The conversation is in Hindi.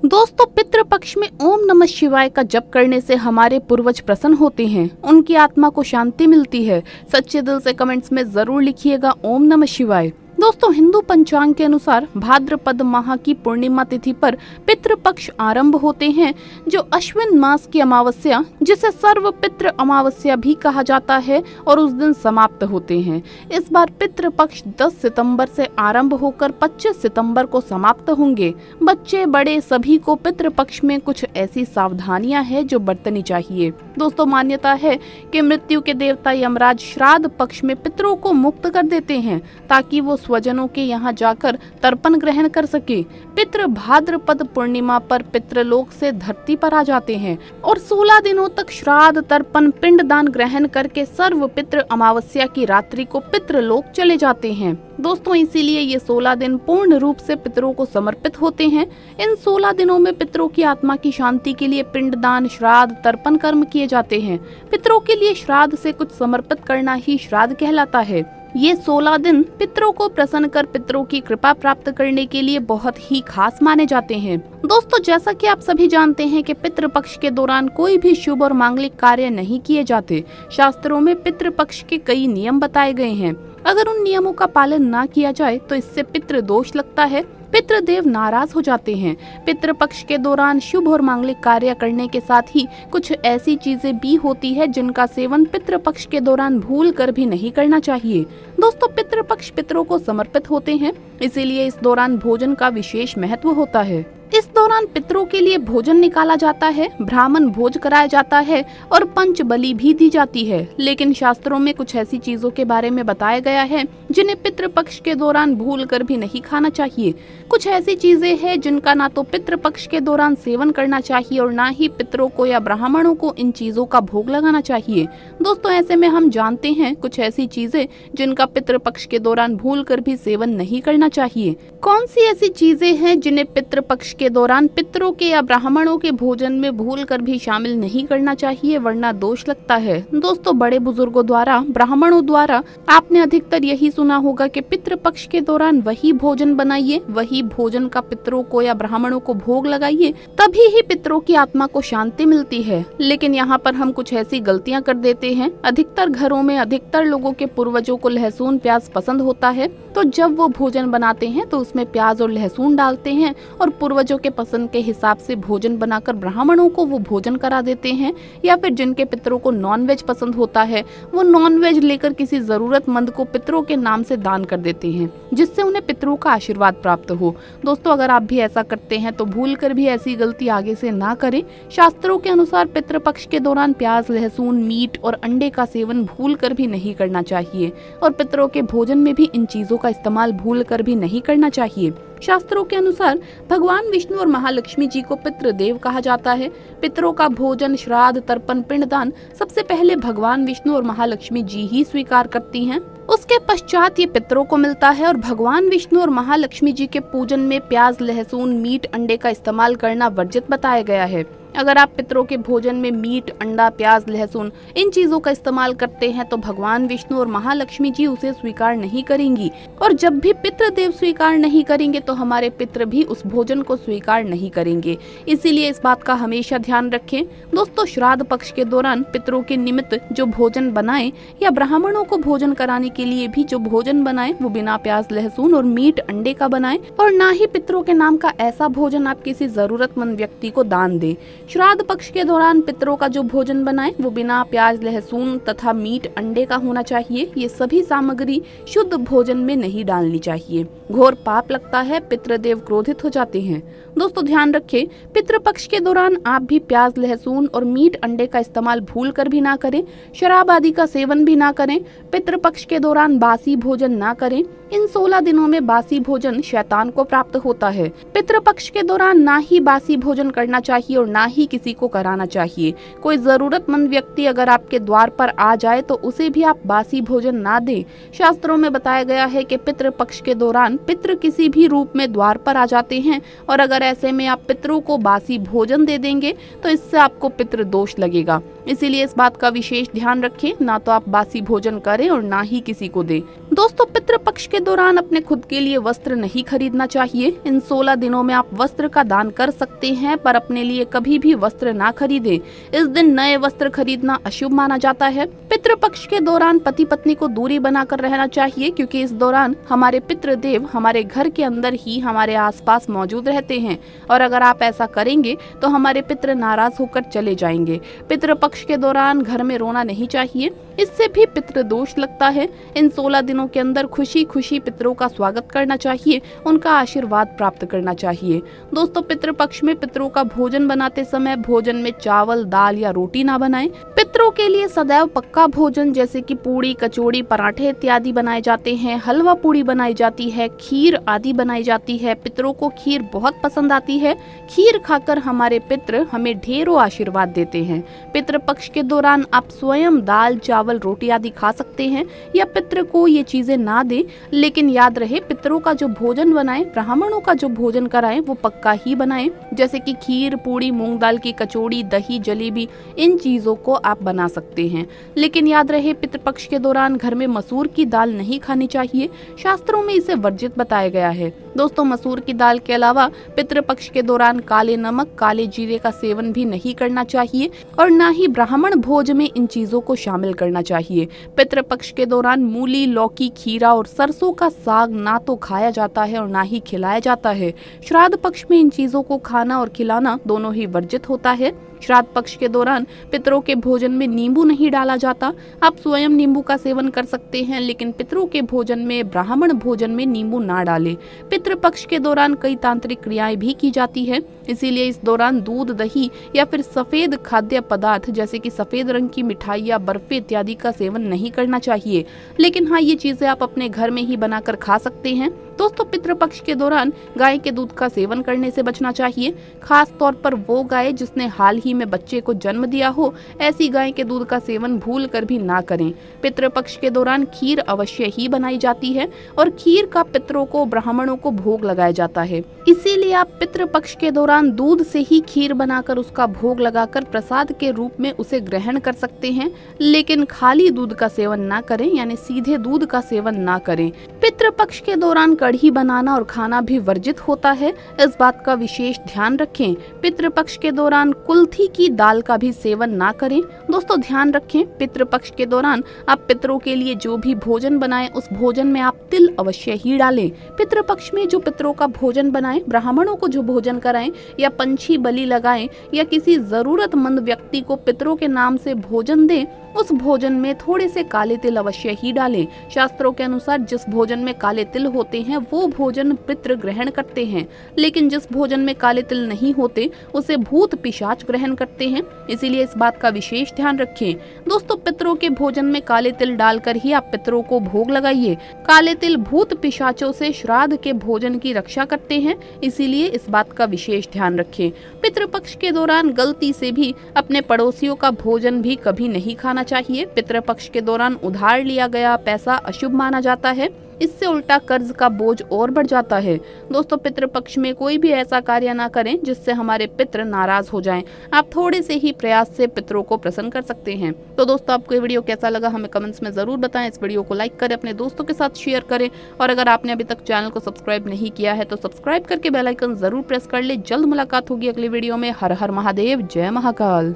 दोस्तों, पितृपक्ष में ओम नमः शिवाय का जप करने से हमारे पूर्वज प्रसन्न होते हैं, उनकी आत्मा को शांति मिलती है। सच्चे दिल से कमेंट्स में जरूर लिखिएगा ओम नमः शिवाय। दोस्तों, हिंदू पंचांग के अनुसार भाद्रपद माह की पूर्णिमा तिथि पर पितृपक्ष आरंभ होते हैं, जो अश्विन मास की अमावस्या, जिसे सर्व पितृ अमावस्या भी कहा जाता है, और उस दिन समाप्त होते हैं। इस बार पितृपक्ष 10 सितंबर से आरंभ होकर 25 सितंबर को समाप्त होंगे। बच्चे बड़े सभी को पितृपक्ष में कुछ ऐसी सावधानियां हैं जो बरतनी चाहिए। दोस्तों, मान्यता है कि मृत्यु के देवता यमराज श्राद्ध पक्ष में पितरों को मुक्त कर देते हैं, ताकि वो स्वजनों के यहाँ जाकर तर्पण ग्रहण कर सके। पितृ भाद्रपद पूर्णिमा पर पितृलोक से धरती पर आ जाते हैं और 16 दिनों तक श्राद्ध, तर्पण, पिंडदान ग्रहण करके सर्व पितृ अमावस्या की रात्रि को पितृलोक चले जाते हैं। दोस्तों, इसीलिए ये 16 दिन पूर्ण रूप से पितरों को समर्पित होते हैं। इन 16 दिनों में पितरों की आत्मा की शांति के लिए पिंडदान, श्राद्ध, तर्पण कर्म किए जाते हैं। पितरों के लिए श्राद्ध से कुछ समर्पित करना ही श्राद्ध कहलाता है। ये 16 दिन पितरों को प्रसन्न कर पितरों की कृपा प्राप्त करने के लिए बहुत ही खास माने जाते हैं। दोस्तों, जैसा कि आप सभी जानते हैं कि पितृपक्ष के दौरान कोई भी शुभ और मांगलिक कार्य नहीं किए जाते। शास्त्रों में पितृपक्ष के कई नियम बताए गए हैं। अगर उन नियमों का पालन ना किया जाए तो इससे पितृ दोष लगता है, पितृदेव नाराज हो जाते हैं। पितृपक्ष के दौरान शुभ और मांगलिक कार्य करने के साथ ही कुछ ऐसी चीजें भी होती है जिनका सेवन पितृपक्ष के दौरान भूल कर भी नहीं करना चाहिए। दोस्तों, पितृपक्ष पितरों को समर्पित होते हैं, इसीलिए इस दौरान भोजन का विशेष महत्व होता है। इस दौरान पितरों के लिए भोजन निकाला जाता है, ब्राह्मण भोज कराया जाता है और पंच बलि भी दी जाती है। लेकिन शास्त्रों में कुछ ऐसी चीजों के बारे में बताया गया है जिन्हें पितृपक्ष के दौरान भूल कर भी नहीं खाना चाहिए। कुछ ऐसी चीजें हैं जिनका ना तो पितृपक्ष के दौरान सेवन करना चाहिए और ना ही पितरों को या ब्राह्मणों को इन चीजों का भोग लगाना चाहिए। दोस्तों, ऐसे में हम जानते हैं कुछ ऐसी चीजें जिनका पितृपक्ष के दौरान भूल कर भी सेवन नहीं करना चाहिए। कौन सी ऐसी चीजें हैं जिन्हें पितृपक्ष के दौरान पितरों के या ब्राह्मणों के भोजन में भूल कर भी शामिल नहीं करना चाहिए, वरना दोष लगता है। दोस्तों, बड़े बुजुर्गों द्वारा, ब्राह्मणों द्वारा आपने अधिकतर यही सुना होगा कि पितृपक्ष के दौरान वही भोजन बनाइए, वही भोजन का पितरों को या ब्राह्मणों को भोग लगाइए, तभी ही पितरों की आत्मा को शांति मिलती है। लेकिन यहाँ पर हम कुछ ऐसी गलतियाँ कर देते हैं। अधिकतर घरों में अधिकतर लोगों के पूर्वजों को लहसुन प्याज पसंद होता है, तो जब वो भोजन बनाते हैं तो उसमें प्याज और लहसुन डालते हैं और पूर्वजों के पसंद के हिसाब से भोजन बनाकर ब्राह्मणों को वो भोजन करा देते हैं। या फिर जिनके पितरों को नॉनवेज पसंद होता है, वो नॉनवेज लेकर किसी जरूरतमंद को पितरों के नाम से दान कर देते हैं, जिससे उन्हें पितरों का आशीर्वाद प्राप्त हो। दोस्तों, अगर आप भी ऐसा करते हैं तो भूल कर भी ऐसी गलती आगे से ना करें। शास्त्रों के अनुसार पितृपक्ष के दौरान प्याज, लहसुन, मीट और अंडे का सेवन भूल कर भी नहीं करना चाहिए और पितरों के भोजन में भी इन चीजों का इस्तेमाल भूल कर भी नहीं करना चाहिए। शास्त्रों के अनुसार भगवान विष्णु और महालक्ष्मी जी को पितृदेव कहा जाता है। पितरों का भोजन, श्राद्ध, तर्पण, पिंडदान सबसे पहले भगवान विष्णु और महालक्ष्मी जी ही स्वीकार करती हैं। उसके पश्चात ये पितरों को मिलता है और भगवान विष्णु और महालक्ष्मी जी के पूजन में प्याज, लहसुन, मीट, अंडे का इस्तेमाल करना वर्जित बताया गया है। अगर आप पितरों के भोजन में मीट, अंडा, प्याज, लहसुन इन चीजों का इस्तेमाल करते हैं तो भगवान विष्णु और महालक्ष्मी जी उसे स्वीकार नहीं करेंगी, और जब भी पितृदेव स्वीकार नहीं करेंगे तो हमारे पितृ भी उस भोजन को स्वीकार नहीं करेंगे। इसीलिए इस बात का हमेशा ध्यान रखें। दोस्तों, श्राद्ध पक्ष के दौरान पितरों के निमित्त जो भोजन बनाएं या ब्राह्मणों को भोजन कराने के लिए भी जो भोजन बनाएं वो बिना प्याज, लहसुन और मीट, अंडे का बनाएं, और ना ही पितरों के नाम का ऐसा भोजन आप किसी जरूरतमंद व्यक्ति को दान दें। श्राद्ध पक्ष के दौरान पितरों का जो भोजन बनाए वो बिना प्याज, लहसुन तथा मीट, अंडे का होना चाहिए। ये सभी सामग्री शुद्ध भोजन में नहीं डालनी चाहिए। घोर पाप लगता है, पितृदेव क्रोधित हो जाते हैं। दोस्तों, ध्यान रखें, पितृपक्ष के दौरान आप भी प्याज, लहसुन और मीट, अंडे का इस्तेमाल भूल कर भी ना करें। शराब आदि का सेवन भी ना करें। पितृपक्ष के दौरान बासी भोजन ना करें। इन 16 दिनों में बासी भोजन शैतान को प्राप्त होता है। पितृपक्ष के दौरान ना ही बासी भोजन करना चाहिए और ना ही किसी को कराना चाहिए। कोई जरूरतमंद व्यक्ति अगर आपके द्वार पर आ जाए तो उसे भी आप बासी भोजन ना दें। शास्त्रों में बताया गया है कि पितृपक्ष के दौरान पितृ किसी भी रूप में द्वार पर आ जाते हैं, और अगर ऐसे में आप पितरों को बासी भोजन दे देंगे तो इससे आपको पितृ दोष लगेगा। इसीलिए इस बात का विशेष ध्यान रखें, ना तो आप बासी भोजन करें और ना ही किसी को दें। दोस्तों, पितृपक्ष के के दौरान अपने खुद के लिए वस्त्र नहीं खरीदना चाहिए। इन 16 दिनों में आप वस्त्र का दान कर सकते हैं, पर अपने लिए कभी भी वस्त्र ना खरीदें। इस दिन नए वस्त्र खरीदना अशुभ माना जाता है। पितृपक्ष के दौरान पति पत्नी को दूरी बनाकर रहना चाहिए, क्योंकि इस दौरान हमारे पितृदेव हमारे घर के अंदर ही हमारे आसपास मौजूद रहते हैं, और अगर आप ऐसा करेंगे तो हमारे पितृ नाराज होकर चले जाएंगे। पितृपक्ष के दौरान घर में रोना नहीं चाहिए, इससे भी पितृ दोष लगता है। इन 16 दिनों के अंदर खुशी खुशी पितरों का स्वागत करना चाहिए, उनका आशीर्वाद प्राप्त करना चाहिए। दोस्तों, पितृपक्ष में पितरों का भोजन बनाते समय भोजन में चावल, दाल या रोटी ना बनाएं। पितरों के लिए सदैव पक्का भोजन जैसे कि पूड़ी, कचौड़ी, पराठे इत्यादि बनाए जाते हैं। हलवा पूड़ी बनाई जाती है, खीर आदि बनाई जाती है। पितरों को खीर बहुत पसंद आती है। खीर खाकर हमारे पितृ हमें ढेरों आशीर्वाद देते हैं। पितृपक्ष के दौरान आप स्वयं दाल, चावल, रोटी आदि खा सकते हैं, या पितृ को ये चीजें ना दें, लेकिन याद रहे पितरों का जो भोजन बनाएं, ब्राह्मणों का जो भोजन कराएं, वो पक्का ही बनाएं। जैसे कि खीर, पूड़ी, मूंग दाल की कचौड़ी, दही, जलेबी, इन चीजों को आप बना सकते हैं। लेकिन याद रहे पितृपक्ष के दौरान घर में मसूर की दाल नहीं खानी चाहिए, शास्त्रों में इसे वर्जित बताया गया है। दोस्तों, मसूर की दाल के अलावा पितृपक्ष के दौरान काले नमक, काले जीरे का सेवन भी नहीं करना चाहिए, और ना ही ब्राह्मण भोज में इन चीजों को शामिल करना चाहिए। पितृपक्ष के दौरान मूली, लौकी, खीरा और सरसों का साग ना तो खाया जाता है और ना ही खिलाया जाता है। श्राद्ध पक्ष में इन चीजों को खाना और खिलाना दोनों ही वर्जित होता है। श्राद्ध पक्ष के दौरान पितरों के भोजन में नींबू नहीं डाला जाता। आप स्वयं नींबू का सेवन कर सकते हैं, लेकिन पितरों के भोजन में, ब्राह्मण भोजन में नींबू ना डालें। पितृपक्ष के दौरान कई तांत्रिक क्रियाएं भी की जाती है, इसीलिए इस दौरान दूध, दही या फिर सफेद खाद्य पदार्थ जैसे कि सफेद रंग की मिठाई या बर्फी इत्यादि का सेवन नहीं करना चाहिए। लेकिन हाँ, ये चीजें आप अपने घर में ही बनाकर खा सकते हैं। दोस्तों, पितृपक्ष के दौरान गाय के दूध का सेवन करने से बचना चाहिए। खास तौर पर वो गाय जिसने हाल ही में बच्चे को जन्म दिया हो, ऐसी गाय के दूध का सेवन भूल कर भी ना करें। पितृपक्ष के दौरान खीर अवश्य ही बनाई जाती है, और खीर का पितरों को, ब्राह्मणों को भोग लगाया जाता है। इसीलिए आप पितृपक्ष के दौरान दूध से ही खीर बनाकर उसका भोग लगाकर प्रसाद के रूप में उसे ग्रहण कर सकते हैं, लेकिन खाली दूध का सेवन ना करें, यानी सीधे दूध का सेवन ना करें। पितृपक्ष के दौरान कढ़ी बनाना और खाना भी वर्जित होता है, इस बात का विशेष ध्यान रखें। पितृपक्ष के दौरान कुल्थी की दाल का भी सेवन ना करें। दोस्तों, ध्यान रखें, पितृपक्ष के दौरान आप पितरों के लिए जो भी भोजन बनाएं, उस भोजन में आप तिल अवश्य ही डालें। पितृपक्ष में जो पितरों का भोजन बनाएं, ब्राह्मणों को जो भोजन कराएं, या पंछी बलि लगाएं, या किसी जरूरतमंद व्यक्ति को पितरों के नाम से भोजन दें, उस भोजन में थोड़े से काले तिल अवश्य ही डालें। शास्त्रों के अनुसार जिस भोजन में काले तिल होते हैं वो भोजन पितृ ग्रहण करते हैं, लेकिन जिस भोजन में काले तिल नहीं होते उसे भूत पिशाच ग्रहण करते हैं, इसीलिए इस बात का विशेष ध्यान रखें। दोस्तों, पितरों के भोजन में काले तिल डालकर ही आप पितरों को भोग लगाइए। काले तिल भूत पिशाचों से श्राद्ध के भोजन की रक्षा करते हैं, इसीलिए इस बात का विशेष ध्यान रखें। पितृपक्ष के दौरान गलती से भी अपने पड़ोसियों का भोजन भी कभी नहीं खाना चाहिए। पितृपक्ष के दौरान उधार लिया गया पैसा अशुभ माना जाता है, इससे उल्टा कर्ज का बोझ और बढ़ जाता है। दोस्तों, पितृपक्ष में कोई भी ऐसा कार्य ना करें जिससे हमारे पितृ नाराज हो जाएं। आप थोड़े से ही प्रयास से पितरों को प्रसन्न कर सकते हैं। तो दोस्तों, आपको ये वीडियो कैसा लगा हमें कमेंट्स में जरूर बताएं। इस वीडियो को लाइक करें, अपने दोस्तों के साथ शेयर करें, और अगर आपने अभी तक चैनल को सब्सक्राइब नहीं किया है तो सब्सक्राइब करके बेल आइकन जरूर प्रेस कर ले। जल्द मुलाकात होगी अगली वीडियो में। हर हर महादेव, जय महाकाल।